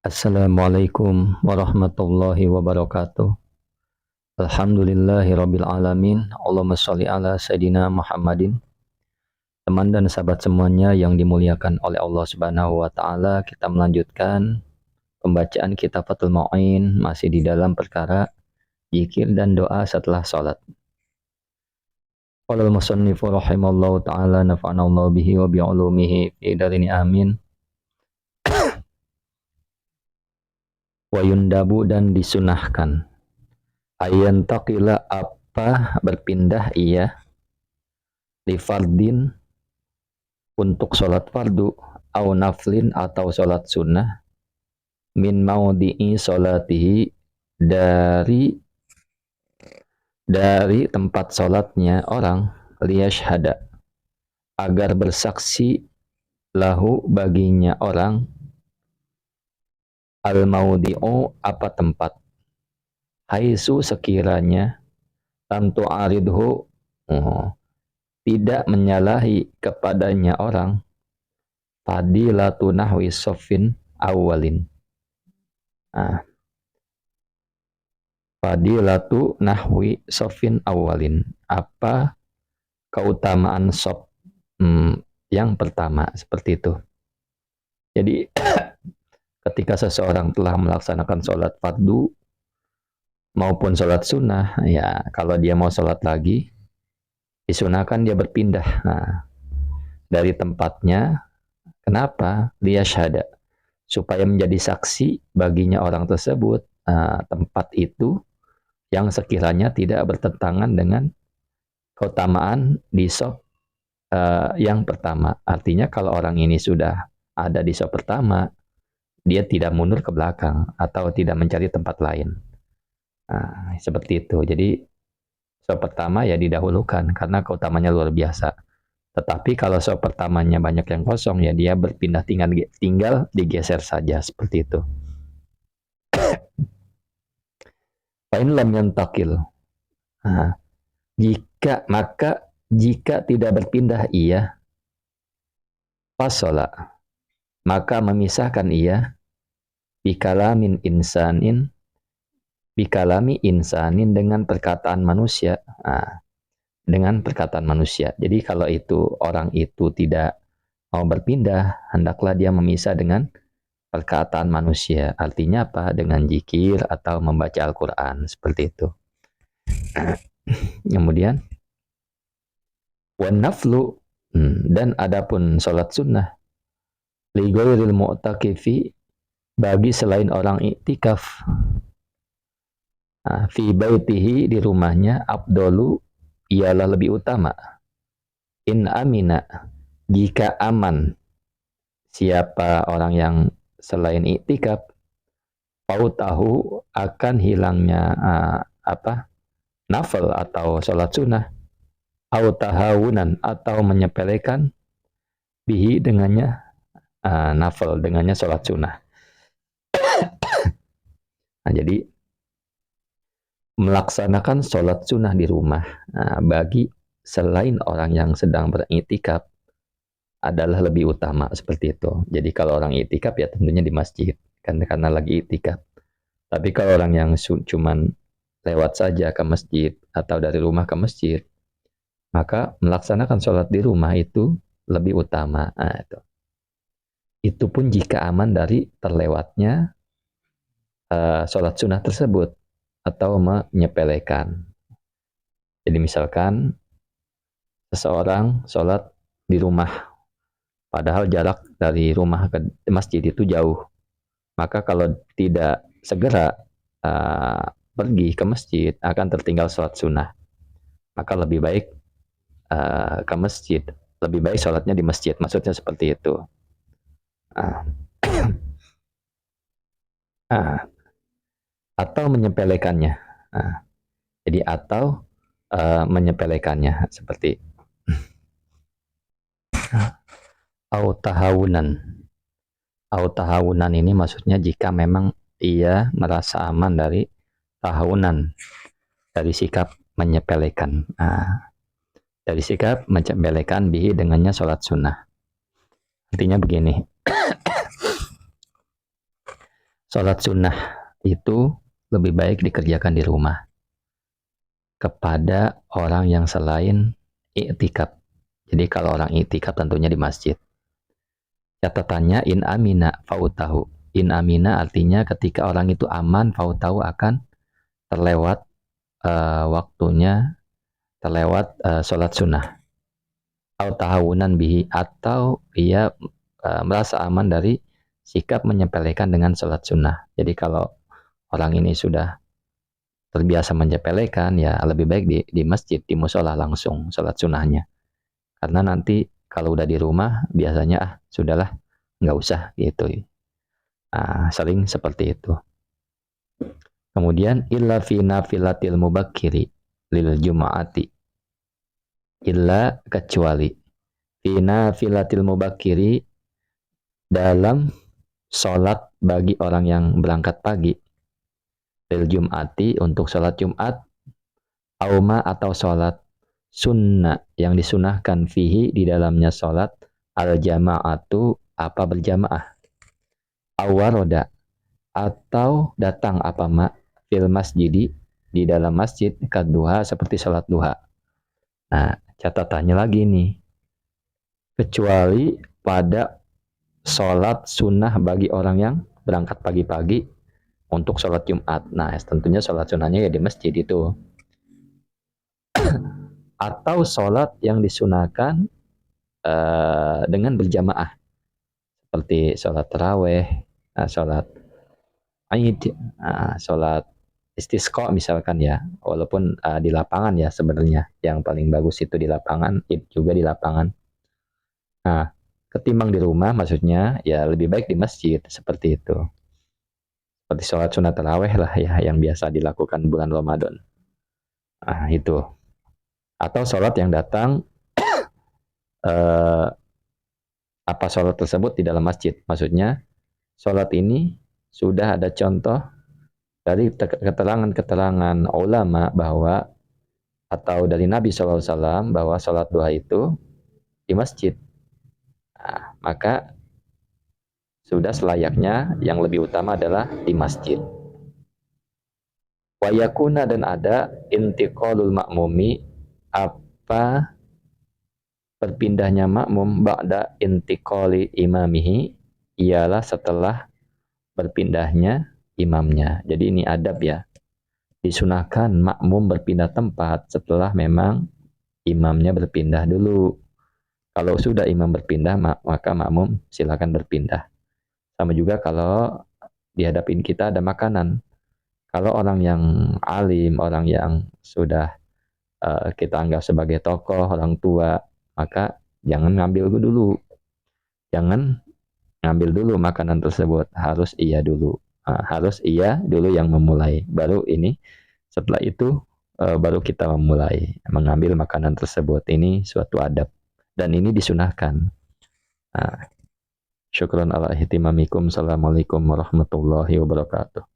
Assalamualaikum warahmatullahi wabarakatuh. Alhamdulillahi rabbil alamin. Allahumma sholli ala Sayyidina Muhammadin. Teman dan sahabat semuanya yang dimuliakan oleh Allah Subhanahu wa taala, kita melanjutkan pembacaan kitab Fathul Mu'in masih di dalam perkara zikir dan doa setelah salat. Qala al-musannifu rahimallahu taala nafa'ana Allah bihi wa bi'ulumihi fi darini amin. Wa yundabu dan disunahkan ayan taqila apa berpindah ia li fardin untuk sholat fardu au naflin atau sholat sunnah min maudhi'i sholatihi dari tempat sholatnya orang liyashhada agar bersaksi lahu baginya orang al maudhi'u apa tempat haisu sekiranya lam tu'aridhu tidak menyalahi kepadanya orang fadilatu nahwi sofin awalin. Fadilatu nahwi sofin awalin, apa keutamaan sof yang pertama, seperti itu. Jadi ketika seseorang telah melaksanakan sholat fardu maupun sholat sunnah, ya kalau dia mau sholat lagi disunahkan dia berpindah dari tempatnya. Kenapa? Liyashhada, supaya menjadi saksi baginya orang tersebut tempat itu yang sekiranya tidak bertentangan dengan keutamaan di shop yang pertama. Artinya kalau orang ini sudah ada di shop pertama, dia tidak mundur ke belakang atau tidak mencari tempat lain. Seperti itu. Jadi shop pertama ya didahulukan karena keutamanya luar biasa. Tetapi kalau shop pertamanya banyak yang kosong, ya dia berpindah tinggal digeser saja, seperti itu. Fa'in lam yantakil. Jika tidak berpindah ia fasola, maka memisahkan ia bikalami insanin dengan perkataan manusia. Dengan perkataan manusia. Jadi kalau itu orang itu tidak mau berpindah, hendaklah dia memisah dengan perkataan manusia. Artinya apa? Dengan zikir atau membaca Al-Quran, seperti itu. Kemudian wan naflu, dan adapun sholat sunnah li ghairil mu'takifi, bagi selain orang iktikaf, fi baitihi, di rumahnya, abdolu, ialah lebih utama. In amina, jika aman siapa orang yang selain iktikaf, tahu akan hilangnya nafil atau sholat sunnah, au tahawunan, atau menyepelekan, bihi dengannya nafil, dengannya sholat sunnah. Jadi melaksanakan sholat sunnah di rumah bagi selain orang yang sedang beriktikaf adalah lebih utama, seperti itu. Jadi kalau orang iktikaf ya tentunya di masjid karena lagi iktikaf. Tapi kalau orang yang cuman lewat saja ke masjid atau dari rumah ke masjid, maka melaksanakan sholat di rumah itu lebih utama. Itu pun jika aman dari terlewatnya sholat sunnah tersebut atau menyepelekan. Jadi misalkan seseorang sholat di rumah, padahal jarak dari rumah ke masjid itu jauh, maka kalau tidak segera pergi ke masjid akan tertinggal sholat sunnah. Maka lebih baik ke masjid, lebih baik sholatnya di masjid, maksudnya seperti itu. Atau menyepelekannya. Jadi atau menyepelekannya, seperti au tahawunan. Au tahawunan ini maksudnya jika memang ia merasa aman dari tahawunan, dari sikap menyepelekan. Dari sikap menyepelekan bihi dengannya sholat sunnah. Artinya begini. Sholat sunnah itu lebih baik dikerjakan di rumah kepada orang yang selain i'tikaf. Jadi kalau orang i'tikaf tentunya di masjid. Catatannya in amina fautahu. In amina artinya ketika orang itu aman fautahu akan terlewat waktunya, terlewat sholat sunnah. Atau tahawunan bihi, atau ia merasa aman dari sikap menyepelekan dengan sholat sunnah. Jadi kalau orang ini sudah terbiasa menyepelekan, ya lebih baik di masjid, di musola langsung sholat sunnahnya. Karena nanti kalau udah di rumah biasanya sudahlah, nggak usah gitu. Sering seperti itu. Kemudian illa fi nafilatil mubakkiri lil jum'ati, illa kecuali fi nafilatil mubakkiri dalam sholat bagi orang yang berangkat pagi, lil jum'ati untuk sholat Jumat, auma atau sholat sunnah yang disunahkan fihi di dalamnya sholat al jama'atu apa berjamaah, awaroda atau datang apa mak fil masjidi di dalam masjid kaduha seperti sholat duha. Nah, catatannya lagi nih, kecuali pada sholat sunnah bagi orang yang berangkat pagi-pagi untuk sholat Jumat. Nah, tentunya sholat sunnahnya ya di masjid itu. Atau sholat yang disunahkan dengan berjamaah, seperti sholat taraweh, sholat Aid, sholat istisqa misalkan ya, walaupun di lapangan ya sebenarnya yang paling bagus itu di lapangan, Id juga di lapangan. Nah, ketimbang di rumah maksudnya ya lebih baik di masjid seperti itu. Seperti sholat sunat taraweh lah ya yang biasa dilakukan bulan Ramadan. Nah, itu. Atau sholat yang datang apa sholat tersebut di dalam masjid. Maksudnya sholat ini sudah ada contoh dari keterangan-keterangan ulama bahwa atau dari Nabi SAW bahwa sholat duha itu di masjid. Nah, maka sudah selayaknya yang lebih utama adalah di masjid. Wayakuna dan ada intiqalul makmumi apa berpindahnya makmum ba'da intiqali imamihi ialah setelah berpindahnya imamnya. Jadi ini adab ya. Disunahkan makmum berpindah tempat setelah memang imamnya berpindah dulu. Kalau sudah imam berpindah, maka makmum silakan berpindah. Sama juga kalau dihadapin kita ada makanan. Kalau orang yang alim, orang yang sudah kita anggap sebagai tokoh, orang tua, maka jangan ngambil dulu. Jangan ngambil dulu makanan tersebut. Harus ia dulu. Harus ia dulu yang memulai. Baru ini, setelah itu baru kita memulai mengambil makanan tersebut. Ini suatu adab. Dan ini disunahkan. Syukran ala ihtimamikum. Assalamualaikum warahmatullahi wabarakatuh.